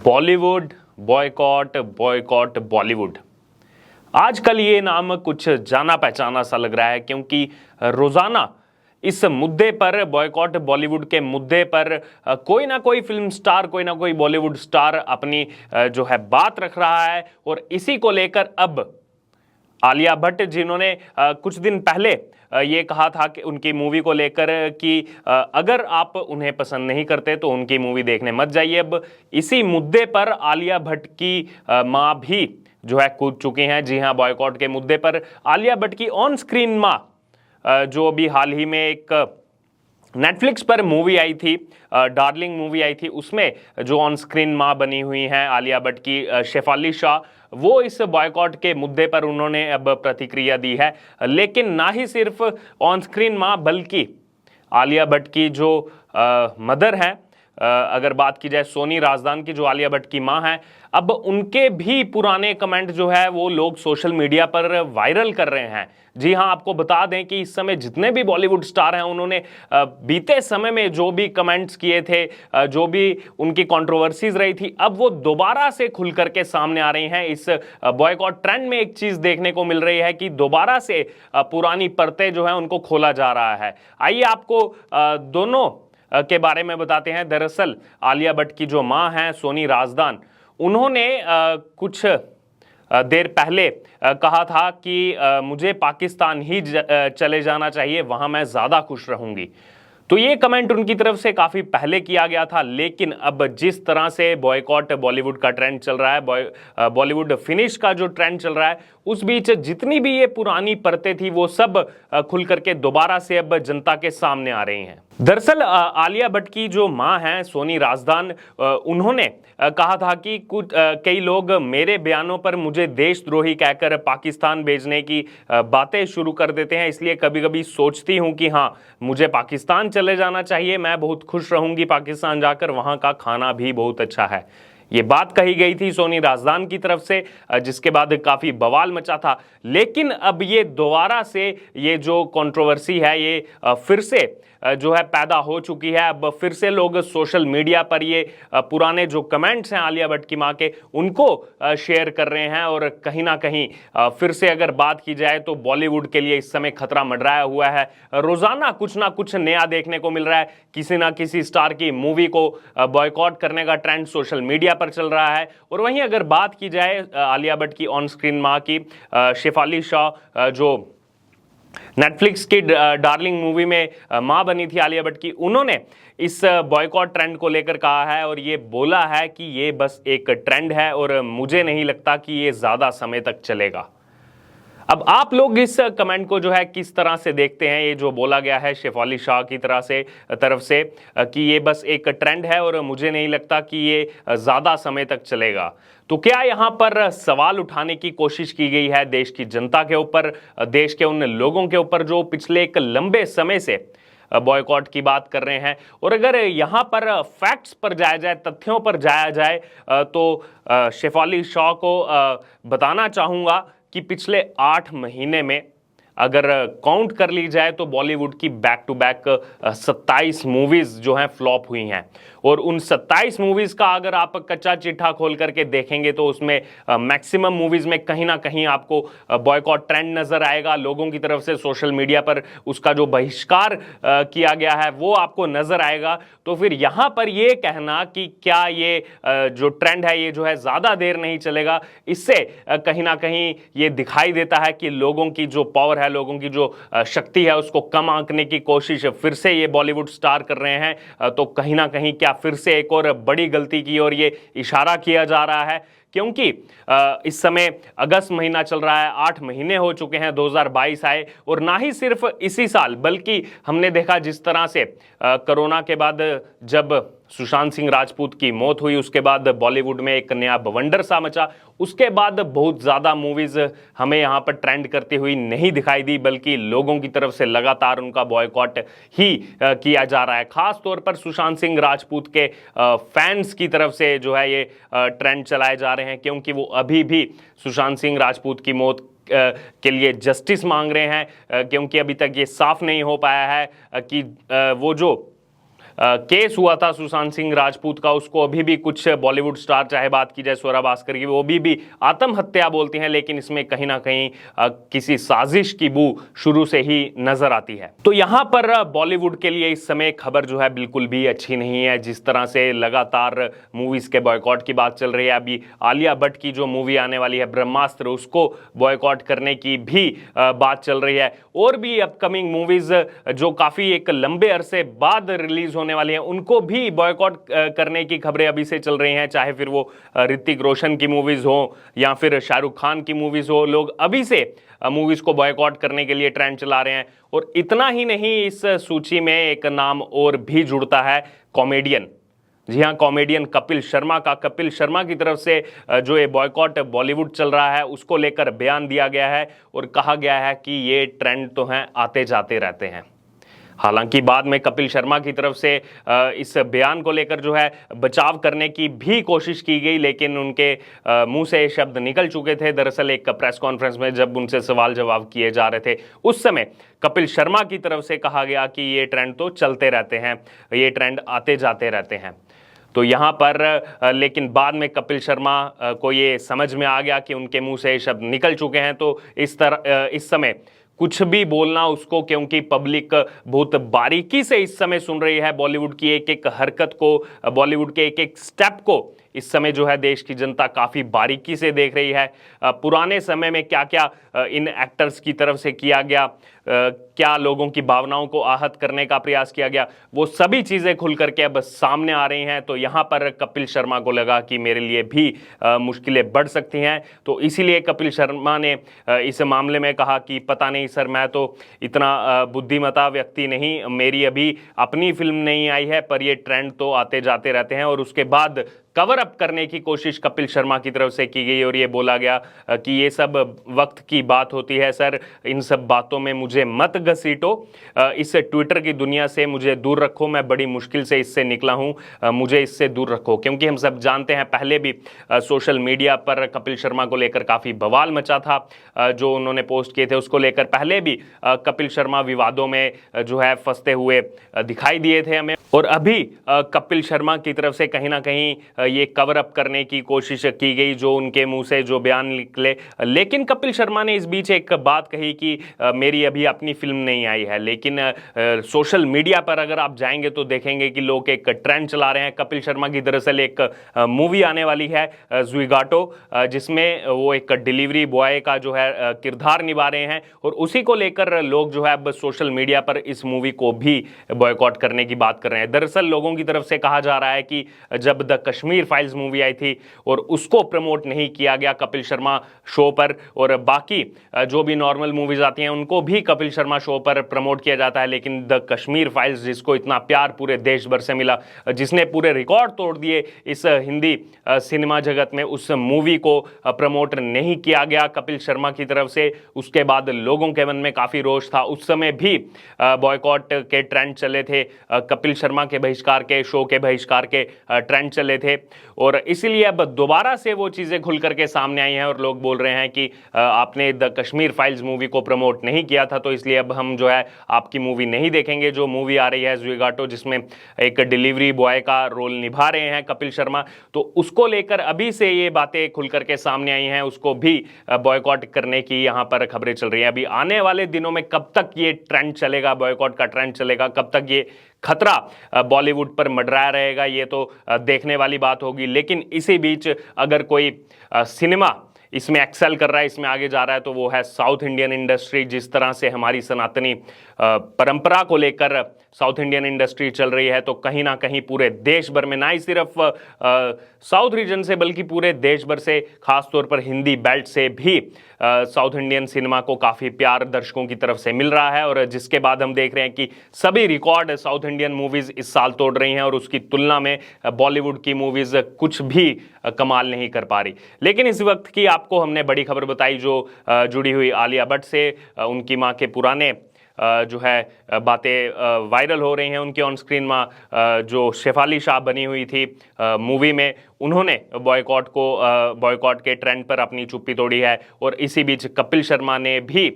Bollywood boycott boycott Bollywood. आजकल ये नाम कुछ जाना पहचाना सा लग रहा है, क्योंकि रोजाना इस मुद्दे पर, बॉयकॉट बॉलीवुड के मुद्दे पर कोई ना कोई फिल्म स्टार, कोई ना कोई बॉलीवुड स्टार अपनी जो है बात रख रहा है। और इसी को लेकर अब आलिया भट्ट, जिन्होंने कुछ दिन पहले ये कहा था कि उनकी मूवी को लेकर कि अगर आप उन्हें पसंद नहीं करते तो उनकी मूवी देखने मत जाइए, अब इसी मुद्दे पर आलिया भट्ट की मां भी जो है कूद चुकी हैं। जी हां, बॉयकॉट के मुद्दे पर आलिया भट्ट की ऑन स्क्रीन मां, जो अभी हाल ही में एक नेटफ्लिक्स पर मूवी आई थी, डार्लिंग मूवी आई थी, उसमें जो ऑन स्क्रीन मां बनी हुई हैं आलिया भट्ट की, शेफाली शाह, वो इस बॉयकॉट के मुद्दे पर उन्होंने अब प्रतिक्रिया दी है। लेकिन ना ही सिर्फ ऑन स्क्रीन मां, बल्कि आलिया भट्ट की जो मदर हैं, अगर बात की जाए सोनी राजदान की, जो आलिया भट्ट की मां हैं, अब उनके भी पुराने कमेंट जो है वो लोग सोशल मीडिया पर वायरल कर रहे हैं। जी हां, आपको बता दें कि इस समय जितने भी बॉलीवुड स्टार हैं, उन्होंने बीते समय में जो भी कमेंट्स किए थे, जो भी उनकी कंट्रोवर्सीज रही थी, अब वो दोबारा से खुल करके सामने आ रही हैं। इस बॉयकॉट ट्रेंड में एक चीज देखने को मिल रही है कि दोबारा से पुरानी परतें जो है उनको खोला जा रहा है। आइए आपको दोनों के बारे में बताते हैं। दरअसल आलिया भट्ट की जो मां हैं सोनी राजदान, उन्होंने कुछ देर पहले कहा था कि मुझे पाकिस्तान ही चले जाना चाहिए, वहां मैं ज्यादा खुश रहूंगी। तो ये कमेंट उनकी तरफ से काफी पहले किया गया था, लेकिन अब जिस तरह से बॉयकॉट बॉलीवुड का ट्रेंड चल रहा है, बॉलीवुड फिनिश का जो ट्रेंड चल रहा है, उस बीच जितनी भी ये पुरानी परतें थी वो सब खुल करके दोबारा से अब जनता के सामने आ रही हैं। दरअसल आलिया भट्ट की जो मां हैं सोनी राजदान, उन्होंने कहा था कि कुछ कई लोग मेरे बयानों पर मुझे देशद्रोही कहकर पाकिस्तान भेजने की बातें शुरू कर देते हैं, इसलिए कभी कभी सोचती हूं कि हाँ, मुझे पाकिस्तान चले जाना चाहिए, मैं बहुत खुश रहूंगी पाकिस्तान जाकर, वहां का खाना भी बहुत अच्छा है। ये बात कही गई थी सोनी राजदान की तरफ से, जिसके बाद काफी बवाल मचा था। लेकिन अब ये दोबारा से ये जो कंट्रोवर्सी है ये फिर से जो है पैदा हो चुकी है। अब फिर से लोग सोशल मीडिया पर ये पुराने जो कमेंट्स हैं आलिया भट्ट की मां के, उनको शेयर कर रहे हैं। और कहीं ना कहीं फिर से अगर बात की जाए तो बॉलीवुड के लिए इस समय खतरा मंडराया हुआ है। रोजाना कुछ ना कुछ नया देखने को मिल रहा है, किसी ना किसी स्टार की मूवी को बॉयकॉट करने का ट्रेंड सोशल मीडिया पर चल रहा है। और वहीं अगर बात की जाए आलिया भट्ट की ऑन स्क्रीन मां की, शेफाली शाह, जो नेटफ्लिक्स की डार्लिंग मूवी में मां बनी थी आलिया भट्ट की, उन्होंने इस बॉयकॉट ट्रेंड को लेकर कहा है और ये बोला है कि ये बस एक ट्रेंड है और मुझे नहीं लगता कि ये ज्यादा समय तक चलेगा। अब आप लोग इस कमेंट को जो है किस तरह से देखते हैं? ये जो बोला गया है शेफाली शाह की तरफ से कि ये बस एक ट्रेंड है और मुझे नहीं लगता कि ये ज्यादा समय तक चलेगा। तो क्या यहाँ पर सवाल उठाने की कोशिश की गई है देश की जनता के ऊपर, देश के उन लोगों के ऊपर जो पिछले एक लंबे समय से बॉयकॉट की बात कर रहे हैं? और अगर यहाँ पर फैक्ट्स पर जाया जाए, तथ्यों पर जाया जाए, तो शेफाली शाह को बताना चाहूंगा कि पिछले 8 महीने में अगर काउंट कर ली जाए तो बॉलीवुड की बैक टू बैक 27 मूवीज जो हैं फ्लॉप हुई हैं। और उन 27 मूवीज का अगर आप कच्चा चिट्ठा खोल करके देखेंगे तो उसमें मैक्सिमम मूवीज में कहीं ना कहीं आपको बॉयकॉट ट्रेंड नजर आएगा। लोगों की तरफ से सोशल मीडिया पर उसका जो बहिष्कार किया गया है वो आपको नजर आएगा। तो फिर यहाँ पर ये कहना कि क्या ये जो ट्रेंड है ये जो है ज्यादा देर नहीं चलेगा, इससे कहीं ना कहीं ये दिखाई देता है कि लोगों की जो पावर है, लोगों की जो शक्ति है, उसको कम आंकने की कोशिश फिर से ये बॉलीवुड स्टार कर रहे हैं। तो कहीं ना कहीं क्या फिर से एक और बड़ी गलती की ओर ये इशारा किया जा रहा है? क्योंकि इस समय अगस्त महीना चल रहा है, 8 महीने हो चुके हैं 2022 आए, और ना ही सिर्फ इसी साल बल्कि हमने देखा जिस तरह से कोरोना के बाद जब सुशांत सिंह राजपूत की मौत हुई, उसके बाद बॉलीवुड में एक नया बवंडर सा मचा। उसके बाद बहुत ज़्यादा मूवीज़ हमें यहाँ पर ट्रेंड करती हुई नहीं दिखाई दी, बल्कि लोगों की तरफ से लगातार उनका बॉयकॉट ही किया जा रहा है। खास तौर पर सुशांत सिंह राजपूत के फैंस की तरफ से जो है ये ट्रेंड चलाए जा रहे हैं, क्योंकि वो अभी भी सुशांत सिंह राजपूत की मौत के लिए जस्टिस मांग रहे हैं, क्योंकि अभी तक ये साफ नहीं हो पाया है कि वो जो केस हुआ था सुशांत सिंह राजपूत का, उसको अभी भी कुछ बॉलीवुड स्टार, चाहे बात की जाए स्वरा भास्कर की, वो भी आत्महत्या बोलती हैं, लेकिन इसमें कहीं ना कहीं किसी साजिश की बू शुरू से ही नजर आती है। तो यहां पर बॉलीवुड के लिए इस समय खबर जो है बिल्कुल भी अच्छी नहीं है। जिस तरह से लगातार मूवीज के बॉयकॉट की बात चल रही है, अभी आलिया भट्ट की जो मूवी आने वाली है ब्रह्मास्त्र, उसको बॉयकॉट करने की भी बात चल रही है। और भी अपकमिंग मूवीज जो काफी एक लंबे अरसे बाद रिलीज होने वाली हैं, उनको भी बॉयकॉट करने की खबरें अभी से चल रही हैं। चाहे फिर वो ऋतिक रोशन की मूवीज हो या फिर शाहरुख खान की मूवीज हो, लोग अभी से मूवीज को बॉयकॉट करने के लिए ट्रेंड चला रहे हैं। और इतना ही नहीं, इस सूची में एक नाम और भी जुड़ता है, कॉमेडियन। जी हाँ, कॉमेडियन कपिल शर्मा का। कपिल शर्मा की तरफ से जो ये बॉयकॉट बॉलीवुड चल रहा है, उसको लेकर बयान दिया गया है और कहा गया है कि ये ट्रेंड तो हैं, आते जाते रहते हैं। हालांकि बाद में कपिल शर्मा की तरफ से इस बयान को लेकर जो है बचाव करने की भी कोशिश की गई, लेकिन उनके मुंह से ये शब्द निकल चुके थे। दरअसल एक प्रेस कॉन्फ्रेंस में जब उनसे सवाल जवाब किए जा रहे थे, उस समय कपिल शर्मा की तरफ से कहा गया कि ये ट्रेंड तो चलते रहते हैं, ये ट्रेंड आते जाते रहते हैं। तो यहाँ पर लेकिन बाद में कपिल शर्मा को ये समझ में आ गया कि उनके मुंह से ये शब्द निकल चुके हैं, तो इस समय कुछ भी बोलना उसको, क्योंकि पब्लिक बहुत बारीकी से इस समय सुन रही है बॉलीवुड की एक एक हरकत को, बॉलीवुड के एक एक स्टेप को इस समय जो है देश की जनता काफ़ी बारीकी से देख रही है। पुराने समय में क्या क्या इन एक्टर्स की तरफ से किया गया, क्या लोगों की भावनाओं को आहत करने का प्रयास किया गया, वो सभी चीज़ें खुल करके अब सामने आ रही हैं। तो यहाँ पर कपिल शर्मा को लगा कि मेरे लिए भी मुश्किलें बढ़ सकती हैं, तो इसीलिए कपिल शर्मा ने इस मामले में कहा कि पता नहीं सर, मैं तो इतना बुद्धिमता व्यक्ति नहीं, मेरी अभी अपनी फिल्म नहीं आई है, पर ये ट्रेंड तो आते जाते रहते हैं। और उसके बाद कवर अप करने की कोशिश कपिल शर्मा की तरफ से की गई और ये बोला गया कि ये सब वक्त की बात होती है सर, इन सब बातों में मुझे मत घसीटो, इस ट्विटर की दुनिया से मुझे दूर रखो, मैं बड़ी मुश्किल से इससे निकला हूं, मुझे इससे दूर रखो। क्योंकि हम सब जानते हैं पहले भी सोशल मीडिया पर कपिल शर्मा को लेकर काफ़ी बवाल मचा था, जो उन्होंने पोस्ट किए थे उसको लेकर पहले भी कपिल शर्मा विवादों में जो है फंसते हुए दिखाई दिए थे हमें। और अभी कपिल शर्मा की तरफ से कहीं ना कहीं ये कवर अप करने की कोशिश की गई, जो उनके मुंह से जो बयान निकले। लेकिन कपिल शर्मा ने इस बीच एक बात कही कि मेरी अभी अपनी फिल्म नहीं आई है, लेकिन सोशल मीडिया पर अगर आप जाएंगे तो देखेंगे कि लोग एक ट्रेंड चला रहे हैं। कपिल शर्मा की दरअसल एक मूवी आने वाली है ज़ुइगाटो, जिसमें वो एक डिलीवरी बॉय का जो है किरदार निभा रहे हैं, और उसी को लेकर लोग जो है अब सोशल मीडिया पर इस मूवी को भी बॉयकॉट करने की बात कर रहे हैं। दरअसल लोगों की तरफ से कहा जा रहा है कि जब द कश्मीर फाइल्स मूवी आई थी और उसको प्रमोट नहीं किया गया कपिल शर्मा शो पर, और बाकी जो भी नॉर्मल मूवीज आती हैं उनको भी कपिल शर्मा शो पर प्रमोट किया जाता है, लेकिन द कश्मीर फाइल्स जिसको इतना प्यार पूरे देश भर से मिला, जिसने पूरे रिकॉर्ड तोड़ दिए इस हिंदी सिनेमा जगत में, उस मूवी को प्रमोट नहीं किया गया कपिल शर्मा की तरफ से। उसके बाद लोगों के मन में काफ़ी रोष था, उस समय भी बॉयकॉट के ट्रेंड चले थे, कपिल शर्मा के बहिष्कार के, शो के बहिष्कार के ट्रेंड चले थे। और इसीलिए अब दोबारा से वो चीज़ें खुल करके सामने आई हैं और लोग बोल रहे हैं कि आपने द कश्मीर फाइल्स मूवी को प्रमोट नहीं किया था, तो इसलिए अब हम जो है आपकी मूवी नहीं देखेंगे। जो मूवी आ रही है ज़ुइगाटो, जिसमें एक डिलीवरी बॉय का रोल निभा रहे हैं कपिल शर्मा, तो उसको लेकर अभी से ये बातें खुल करके सामने आई हैं, उसको भी बॉयकॉट करने की यहाँ पर खबरें चल रही हैं। अभी आने वाले दिनों में कब तक ये ट्रेंड चलेगा, बॉयकॉट का ट्रेंड चलेगा, कब तक ये खतरा बॉलीवुड पर मंडराया रहेगा, ये तो देखने वाली बात होगी। लेकिन इसी बीच अगर कोई सिनेमा इसमें एक्सेल कर रहा है, इसमें आगे जा रहा है, तो वो है साउथ इंडियन इंडस्ट्री। जिस तरह से हमारी सनातनी परंपरा को लेकर साउथ इंडियन इंडस्ट्री चल रही है, तो कहीं ना कहीं पूरे देश भर में, ना ही सिर्फ साउथ रीजन से बल्कि पूरे देश भर से, खास तौर पर हिंदी बेल्ट से भी साउथ इंडियन सिनेमा को काफ़ी प्यार दर्शकों की तरफ से मिल रहा है। और जिसके बाद हम देख रहे हैं कि सभी रिकॉर्ड साउथ इंडियन मूवीज़ इस साल तोड़ रही हैं, और उसकी तुलना में बॉलीवुड की मूवीज़ कुछ भी कमाल नहीं कर पा रही। लेकिन इस वक्त की आपको हमने बड़ी खबर बताई, जो जुड़ी हुई आलिया भट्ट से, उनकी मां के पुराने जो है बातें वायरल हो रही हैं। उनकी ऑन स्क्रीन मां जो शेफाली शाह बनी हुई थी मूवी में, उन्होंने बॉयकॉट के ट्रेंड पर अपनी चुप्पी तोड़ी है। और इसी बीच कपिल शर्मा ने भी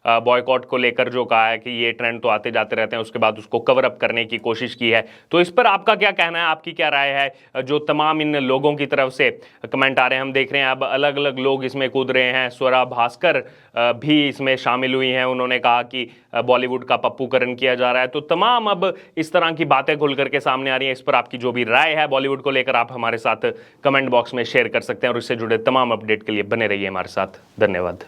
बॉयकॉट को लेकर जो कहा है कि ये ट्रेंड तो आते जाते रहते हैं, उसके बाद उसको कवर अप करने की कोशिश की है। तो इस पर आपका क्या कहना है, आपकी क्या राय है? जो तमाम इन लोगों की तरफ से कमेंट आ रहे हैं, हम देख रहे हैं अब अलग अलग लोग इसमें कूद रहे हैं। स्वरा भास्कर भी इसमें शामिल हुई हैं, उन्होंने कहा कि बॉलीवुड का पप्पूकरण किया जा रहा है। तो तमाम अब इस तरह की बातें खुल करके सामने आ रही हैं। इस पर आपकी जो भी राय है बॉलीवुड को लेकर, आप हमारे साथ कमेंट बॉक्स में शेयर कर सकते हैं और इससे जुड़े तमाम अपडेट के लिए बने रहिए हमारे साथ। धन्यवाद।